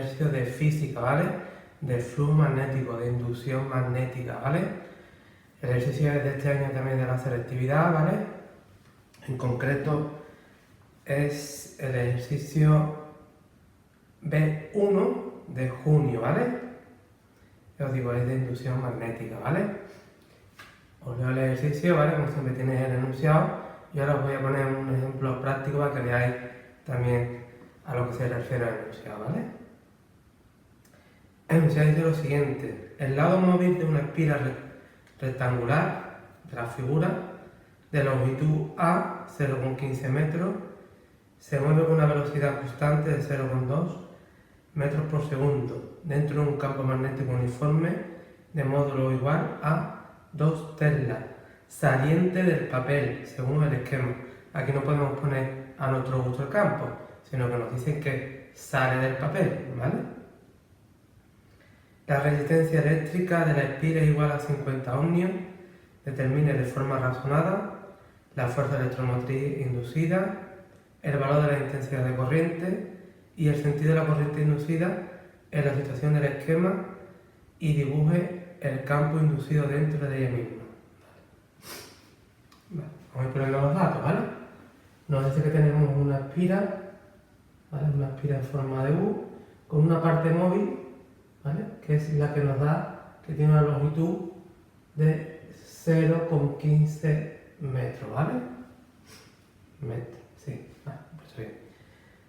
ejercicio de física, ¿vale? De flujo magnético, de inducción magnética, ¿vale? El ejercicio es de este año también de la selectividad, ¿vale? En concreto es el ejercicio B1 de junio, ¿vale? Ya os digo, es de inducción magnética, ¿vale? Os leo el ejercicio, ¿vale? Como siempre tenéis el enunciado. Y ahora os voy a poner un ejemplo práctico para que veáis también a lo que se refiere al enunciado, ¿vale? El enunciado dice lo siguiente: el lado móvil de una espira rectangular de la figura de longitud A, 0,15 metros, se mueve con una velocidad constante de 0,2 metros por segundo dentro de un campo magnético uniforme de módulo igual a 2 teslas, saliente del papel, según el esquema. Aquí no podemos poner a nuestro gusto el campo, sino que nos dicen que sale del papel, ¿vale? La resistencia eléctrica de la espira es igual a 50 ohmios. Determine de forma razonada la fuerza electromotriz inducida, el valor de la intensidad de corriente y el sentido de la corriente inducida en la situación del esquema y dibuje el campo inducido dentro de ella misma. Vale. Vamos a poner los datos, ¿vale? Nos dice que tenemos una espira, ¿vale? Una espira en forma de U con una parte móvil, ¿vale? Que es la que nos da, que tiene una longitud de 0,15 metros, ¿vale? Metros, sí, vale, pues bien.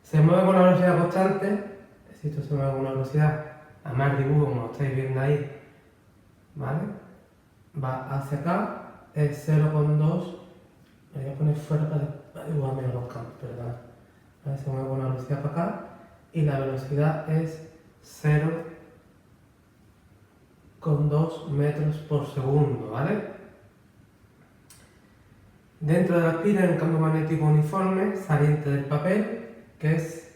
Se mueve con una velocidad constante, es decir, esto se mueve con una velocidad, a más dibujo como lo estáis viendo ahí, ¿vale? Va hacia acá, es 0,2, me voy a poner fuera para dibujar menos los campos, perdón. ¿Vale? Se mueve con una velocidad para acá y la velocidad es 0,2 metros por segundo, ¿vale? Dentro de la espira hay un campo magnético uniforme saliente del papel, que es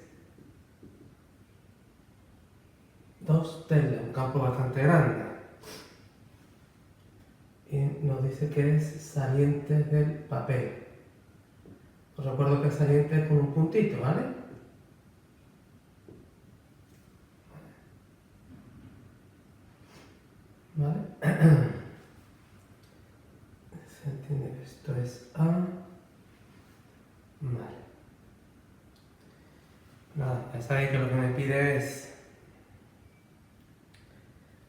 2 teslas, un campo bastante grande. Y nos dice que es saliente del papel. Os recuerdo que saliente es con un puntito, ¿vale? ¿Vale? Se entiende que esto es A. Vale. Nada, ya sabéis que lo que me pide es...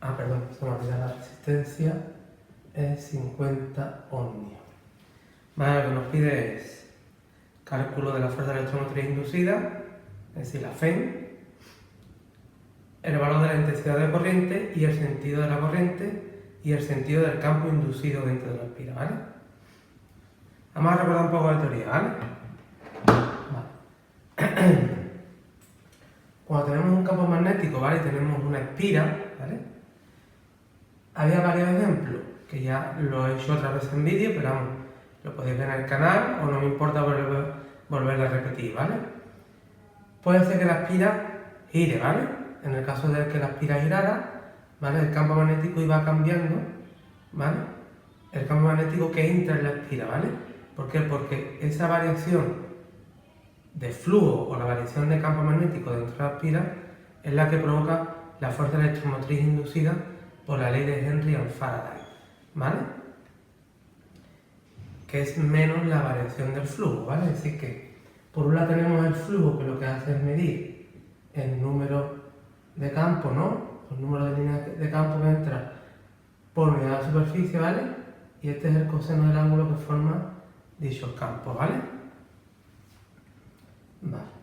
perdón, se me olvida la resistencia. Es 50 ohmios. Vale, lo que nos pide es cálculo de la fuerza electromotriz inducida, es decir, la FEM, el valor de la intensidad de corriente y el sentido de la corriente y el sentido del campo inducido dentro de la espira, ¿vale? Vamos a recordar un poco de teoría, ¿vale? Vale. Cuando tenemos un campo magnético, ¿vale? Y tenemos una espira, ¿vale? Había varios ejemplos, que ya lo he hecho otra vez en vídeo, pero vamos, lo podéis ver en el canal o no me importa volver a repetir, ¿vale? Puede ser que la espira gire, ¿vale? En el caso de que la espira girara, ¿vale? El campo magnético iba cambiando, ¿vale? El campo magnético que entra en la espira, ¿vale? ¿Por qué? Porque esa variación de flujo o la variación de campo magnético dentro de la espira es la que provoca la fuerza electromotriz inducida por la ley de Henry and Faraday, ¿vale? Que es menos la variación del flujo, ¿vale? Es decir que por un lado tenemos el flujo, que lo que hace es medir el número de campo, ¿no? El número de líneas de campo que entra por unidad de superficie, ¿vale? Y este es el coseno del ángulo que forma dichos campos, ¿vale? Vale.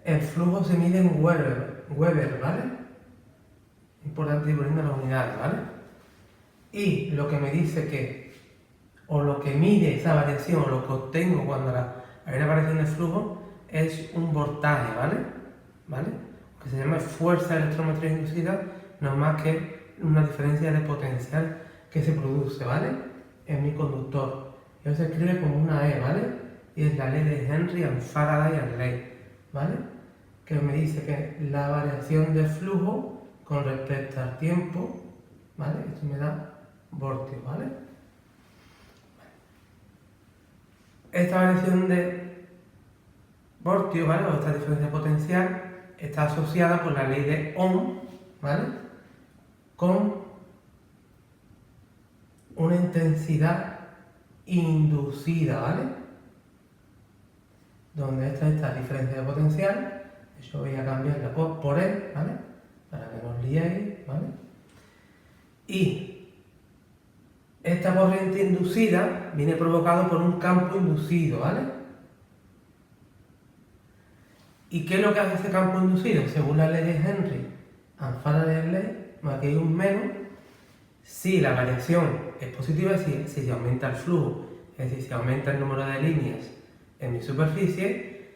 El flujo se mide en Weber, ¿vale? Importante ir poniendo las unidades, ¿vale? Y lo que me dice que, o lo que mide esa variación, o lo que obtengo cuando hay una variación de flujo, es un voltaje, ¿vale? ¿Vale? Que se llama fuerza electromotriz inducida, no es más que una diferencia de potencial que se produce, ¿vale? En mi conductor. Y eso se escribe como una E, ¿vale? Y es la ley de Henry and Faraday and ley, ¿vale? Que me dice que la variación de flujo con respecto al tiempo, ¿vale? Esto me da voltios, ¿vale? Esta variación de voltios, ¿vale? O esta diferencia potencial está asociada por la ley de Ohm, ¿vale? Con una intensidad inducida, ¿vale? Donde esta es la diferencia de potencial, yo voy a cambiarla por E, ¿vale? Para que no os liéis, ¿vale? Y esta corriente inducida viene provocada por un campo inducido, ¿vale? ¿Y qué es lo que hace ese campo inducido? Según la ley de Henry and Faraday's ley, aquí hay un menos, si la variación es positiva, es decir, si se aumenta el flujo, es decir, si aumenta el número de líneas en mi superficie,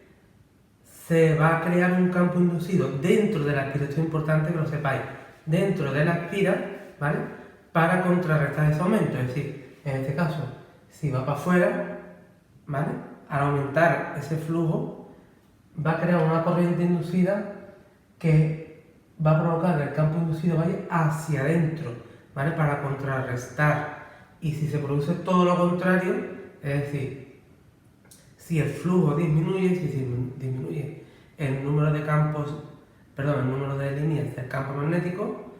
se va a crear un campo inducido dentro de la espira, esto es importante que lo sepáis, dentro de la espira, ¿vale? Para contrarrestar ese aumento, es decir, en este caso, si va para afuera, ¿vale? Al aumentar ese flujo, va a crear una corriente inducida que va a provocar que el campo inducido vaya hacia adentro, ¿vale? Para contrarrestar. Y si se produce todo lo contrario, es decir, si el flujo disminuye, si disminuye el número de el número de líneas del campo magnético,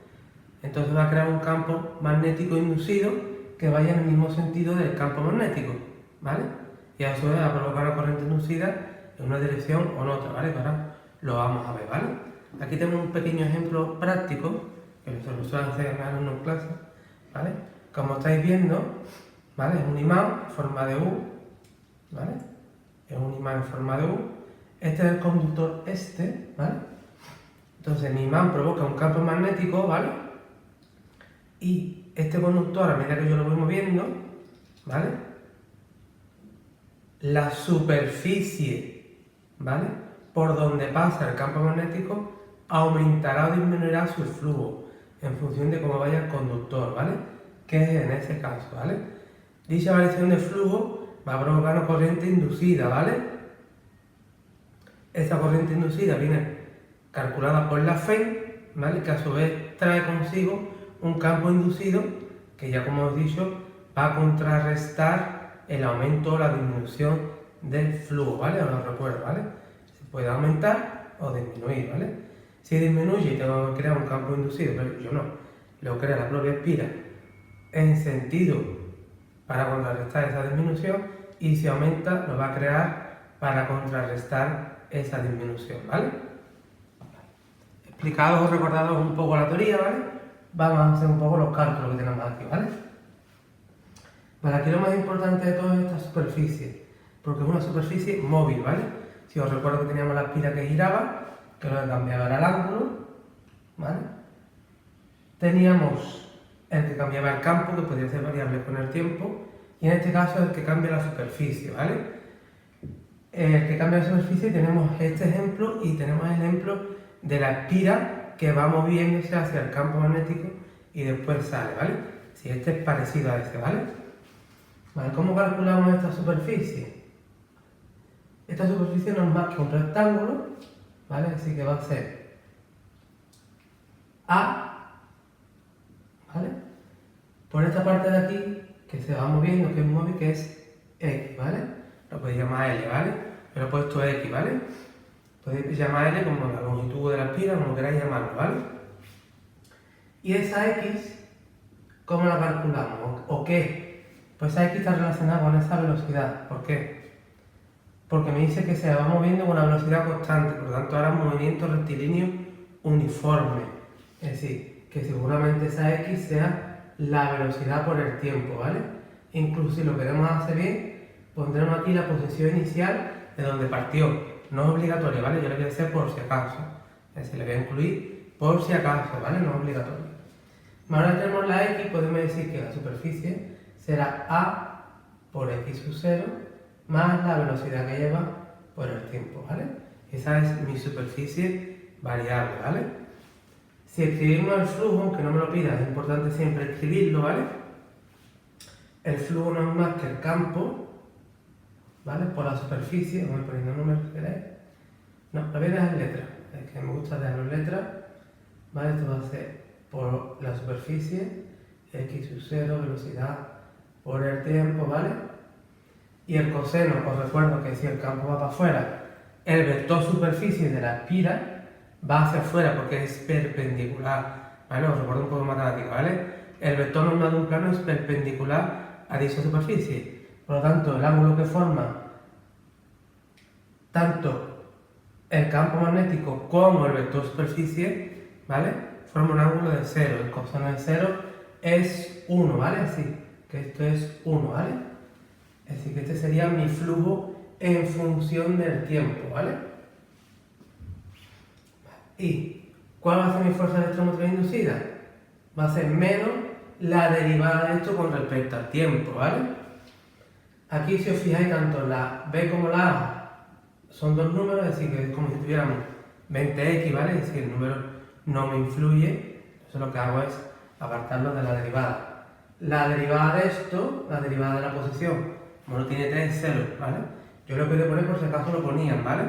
entonces va a crear un campo magnético inducido que vaya en el mismo sentido del campo magnético, ¿vale? Y a su vez va a provocar una corriente inducida en una dirección o en otra, ¿vale? Que ahora lo vamos a ver, ¿vale? Aquí tengo un pequeño ejemplo práctico, que se lo suelen hacer en alumnos en clase, ¿vale? Como estáis viendo, ¿vale? Es un imán en forma de U, ¿vale? Es un imán en forma de U. Este es el conductor ¿vale? Entonces mi imán provoca un campo magnético, ¿vale? Y este conductor, a medida que yo lo voy moviendo, ¿vale? La superficie, ¿vale? Por donde pasa el campo magnético aumentará o disminuirá su flujo en función de cómo vaya el conductor, ¿vale? Que es en ese caso, ¿vale? Dicha variación de flujo va a provocar una corriente inducida, ¿vale? Esta corriente inducida viene calculada por la FEM, ¿vale? Que a su vez trae consigo un campo inducido que ya como os he dicho va a contrarrestar el aumento o la disminución del flujo, ¿vale? Os lo recuerdo, ¿vale? Se puede aumentar o disminuir, ¿vale? Si disminuye tengo que crear un campo inducido, pero yo no, lo crea la propia espira en sentido para contrarrestar esa disminución, y si aumenta lo va a crear para contrarrestar esa disminución, ¿vale? Explicados o recordados un poco la teoría, ¿vale? Vamos a hacer un poco los cálculos que tenemos aquí, ¿vale? Vale, aquí lo más importante de todo es esta superficie, porque es una superficie móvil, ¿vale? Si os recuerdo que teníamos la espira que giraba, que lo que cambiaba era el ángulo, ¿vale? Teníamos el que cambiaba el campo, que podía ser variable con el tiempo, y en este caso el que cambia la superficie, ¿vale? El que cambia la superficie tenemos este ejemplo, y tenemos el ejemplo de la espira que va moviéndose hacia el campo magnético y después sale, ¿vale? Si este es parecido a este, ¿vale? Vale, ¿cómo calculamos esta superficie? Esta superficie no es más que un rectángulo, ¿vale? Así que va a ser A, ¿vale? Por esta parte de aquí, que se va moviendo, que es móvil, que es X, ¿vale? Lo podéis llamar L, ¿vale? Pero he puesto X, ¿vale? Podéis llamar L como la longitud de la espira, como queráis llamarlo, ¿vale? Y esa X, ¿cómo la calculamos? ¿O qué? Pues esa X está relacionada con esa velocidad. ¿Por qué? Porque me dice que se va moviendo con una velocidad constante, por lo tanto ahora un movimiento rectilíneo uniforme. Es decir, que seguramente esa X sea la velocidad por el tiempo, ¿vale? Incluso si lo queremos hacer bien, pondremos aquí la posición inicial de donde partió. No es obligatorio, ¿vale? Yo le voy a hacer por si acaso. Es decir, le voy a incluir por si acaso, ¿vale? No es obligatorio. Ahora tenemos la X, podemos decir que la superficie será A por X sub 0 más la velocidad que lleva por el tiempo, ¿vale? Esa es mi superficie variable, ¿vale? Si escribimos el flujo, aunque no me lo pida, es importante siempre escribirlo, ¿vale? El flujo no es más que el campo, ¿vale? Por la superficie, voy poniendo números, ¿queréis? No, lo voy a dejar en letra, es que me gusta dejarlo en letra, ¿vale? Esto va a ser por la superficie, X sub 0, velocidad por el tiempo, ¿vale? Y el coseno, os recuerdo que si el campo va para afuera, el vector superficie de la espira va hacia afuera porque es perpendicular, ¿vale? Os recuerdo un poco de matemática, ¿vale? El vector normal de un plano es perpendicular a dicha superficie. Por lo tanto, el ángulo que forma tanto el campo magnético como el vector superficie, ¿vale? Forma un ángulo de 0. El coseno de 0 es 1, ¿vale? Así que esto es 1, ¿vale? Así que este sería mi flujo en función del tiempo, ¿vale? ¿Y cuál va a ser mi fuerza electromotriz inducida? Va a ser menos la derivada de esto con respecto al tiempo, ¿vale? Aquí, si os fijáis, tanto la B como la A son dos números, es decir, que es como si tuviéramos 20x, ¿vale? Es decir, el número no me influye, entonces lo que hago es apartarlo de la derivada. La derivada de esto, la derivada de la posición, como no tiene 3, es 0, ¿vale? Yo lo voy a poner por si acaso lo ponían, ¿vale?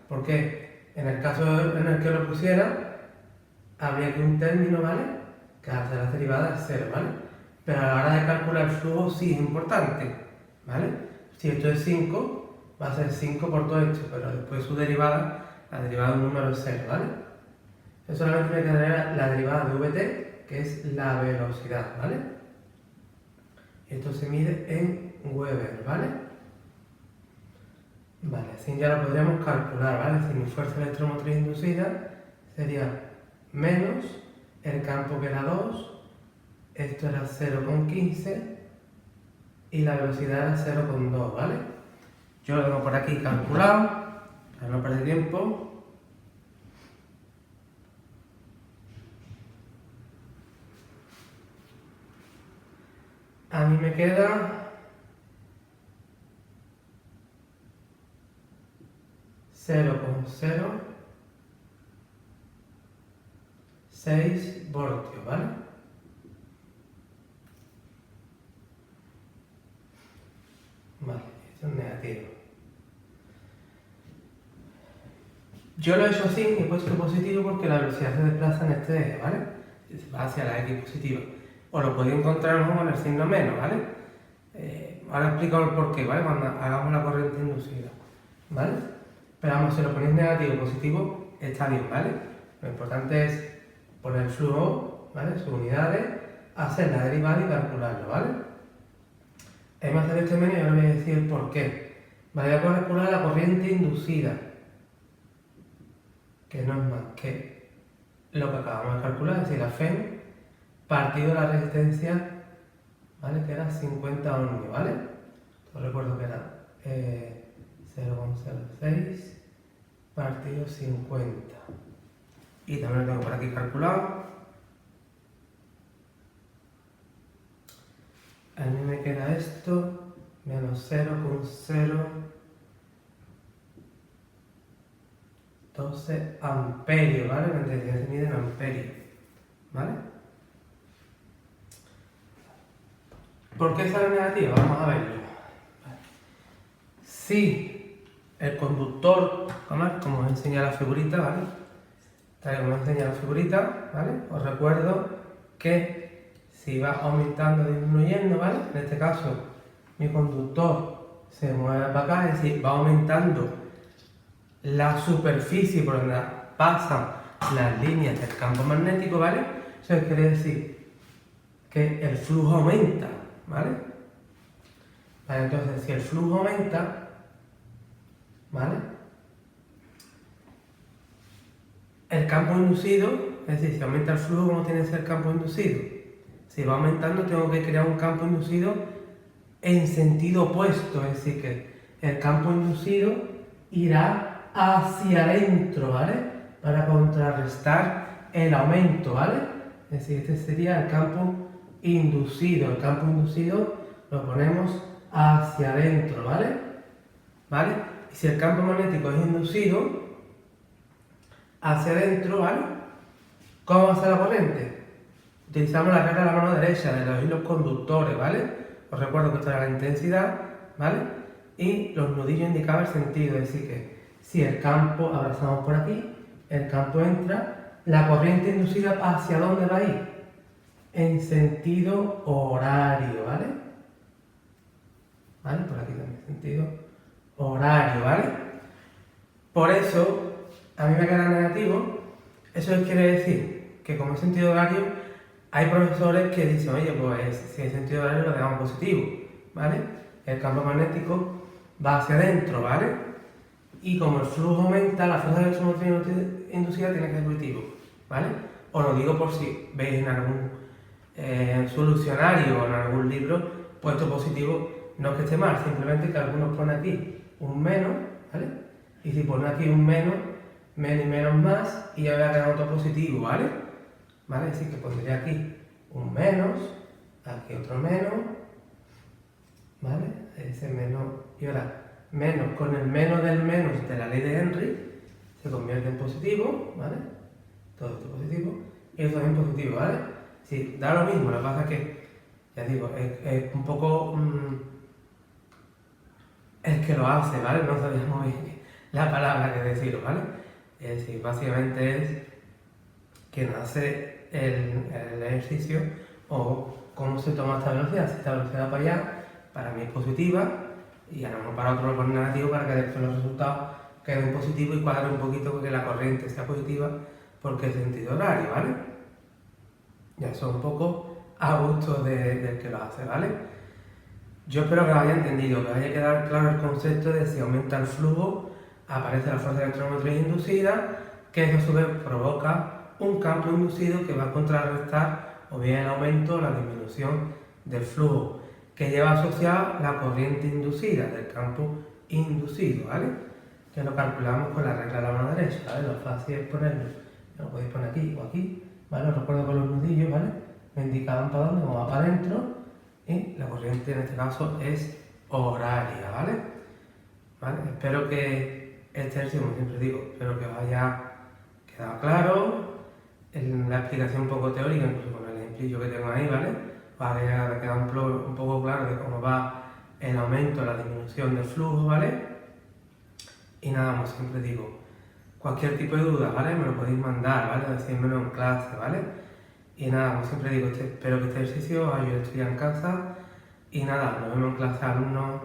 Porque en el caso en el que lo pusiera, habría que un término, ¿vale? Que hace la derivada es 0, ¿vale? Pero a la hora de calcular el flujo sí es importante, ¿vale? Si esto es 5, va a ser 5 por todo esto, pero después su derivada, la derivada de un número es 0, ¿vale? Yo solamente me quedaría la derivada de Vt, que es la velocidad, ¿vale? Esto se mide en Weber, ¿vale? Vale, así ya lo podríamos calcular, ¿vale? Si mi fuerza electromotriz inducida sería menos el campo que era 2, esto era 0,15 y la velocidad era 0,2, ¿vale? Yo lo tengo por aquí calculado, para no perder tiempo. A mí me queda 0,06 voltios, ¿vale? Vale, esto es negativo. Yo lo he hecho así y he puesto positivo porque la velocidad se desplaza en este eje, ¿vale? Va hacia la X positiva. O lo podéis encontrar con el signo menos, ¿vale? Ahora explico el porqué, ¿vale? Cuando hagamos la corriente inducida, ¿vale? Pero vamos, si lo ponéis negativo o positivo, está bien, ¿vale? Lo importante es poner el flujo, ¿vale? Sus unidades, hacer la derivada y calcularlo, ¿vale? Hemos hacer este menos y ahora voy a decir el por qué. Vale, voy a calcular la corriente inducida, que no es más que lo que acabamos de calcular, es decir, la FEM partido la resistencia, ¿vale? Que era 50 ohmios, ¿vale? Os recuerdo que era 0,06 partido 50. Y también lo tengo por aquí calculado. A mí me queda esto, menos 0,012 amperios, ¿vale? La intensidad se mide en amperios, ¿vale? ¿Por qué sale negativa? Vamos a verlo. Si el conductor, como os enseña la figurita, ¿vale? Tal como os enseña la figurita, ¿vale? Os recuerdo que si va aumentando y disminuyendo, ¿vale? En este caso, mi conductor se mueve para acá, es decir, va aumentando la superficie por donde pasan las líneas del campo magnético, ¿vale? Eso quiere decir que el flujo aumenta, ¿vale? Vale, entonces, si el flujo aumenta, ¿vale? El campo inducido, es decir, si aumenta el flujo, ¿cómo tiene que ser el campo inducido? Si va aumentando, tengo que crear un campo inducido en sentido opuesto, es decir, que el campo inducido irá hacia adentro, ¿vale? Para contrarrestar el aumento, ¿vale? Es decir, este sería el campo inducido. El campo inducido lo ponemos hacia adentro, ¿vale? ¿Vale? Y si el campo magnético es inducido hacia adentro, ¿vale? ¿Cómo va a ser la corriente? Utilizamos la regla de la mano derecha de los hilos conductores, ¿vale? Os recuerdo que esto era la intensidad, ¿vale? Y los nudillos indicaban el sentido, es decir que si el campo, abrazamos por aquí, el campo entra, la corriente inducida ¿hacia dónde va a ir? En sentido horario, ¿vale? ¿Vale? Por aquí también, sentido horario, ¿vale? Por eso, a mí me queda negativo, Eso quiere decir que como es sentido horario, hay profesores que dicen, oye, pues si es sentido horario lo dejamos positivo, ¿vale? El campo magnético va hacia adentro, ¿vale? Y como el flujo aumenta, la fuerza de transformación inducida tiene que ser positivo, ¿vale? Os lo digo por si veis en algún solucionario o en algún libro puesto positivo, no es que esté mal, simplemente que algunos ponen aquí un menos, ¿vale? Y si ponen aquí un menos y menos más, y ya voy a quedar otro positivo, ¿vale? ¿Vale? Así que pondría aquí un menos, aquí otro menos, ¿vale? Ese menos, y ahora menos con el menos del menos de la ley de Henry se convierte en positivo, ¿vale? Todo esto positivo, y esto también positivo, ¿vale? Sí, da lo mismo, lo que pasa es que, ya digo, es un poco el que lo hace, ¿vale? No sabía muy bien la palabra que decir, ¿vale? Es decir, básicamente es quien hace el ejercicio o cómo se toma esta velocidad. Si esta velocidad para allá, para mí es positiva, y a lo mejor para otro lo pone negativo para que después los resultados queden positivos y cuadren un poquito porque la corriente sea positiva porque es sentido horario, ¿vale? Ya eso un poco a gusto del que lo hace, ¿vale? Yo espero que lo haya entendido, que os haya quedado claro el concepto de si aumenta el flujo, aparece la fuerza electromotriz inducida, que eso a su vez provoca un campo inducido que va a contrarrestar o bien el aumento o la disminución del flujo, que lleva asociado la corriente inducida del campo inducido, ¿vale? Que lo calculamos con la regla de la mano derecha, ¿vale? Lo fácil es ponerlo, lo podéis poner aquí o aquí, ¿vale? Os recuerdo con los nudillos, ¿vale? Me indicaban para dónde, como va para adentro, y la corriente en este caso es horaria, ¿vale? ¿Vale? Espero que este ejercicio, como siempre digo, espero que os haya quedado claro, en la explicación un poco teórica, incluso con el ejemplillo que tengo ahí, ¿vale? Os haya quedado un poco claro de cómo va el aumento, la disminución del flujo, ¿vale? Y nada, como siempre digo, cualquier tipo de duda, ¿vale? Me lo podéis mandar, ¿vale? Decírmelo en clase, ¿vale? Y nada, como siempre digo, espero que este ejercicio os ayude a estudiar en casa. Y nada, nos vemos en clase, alumnos.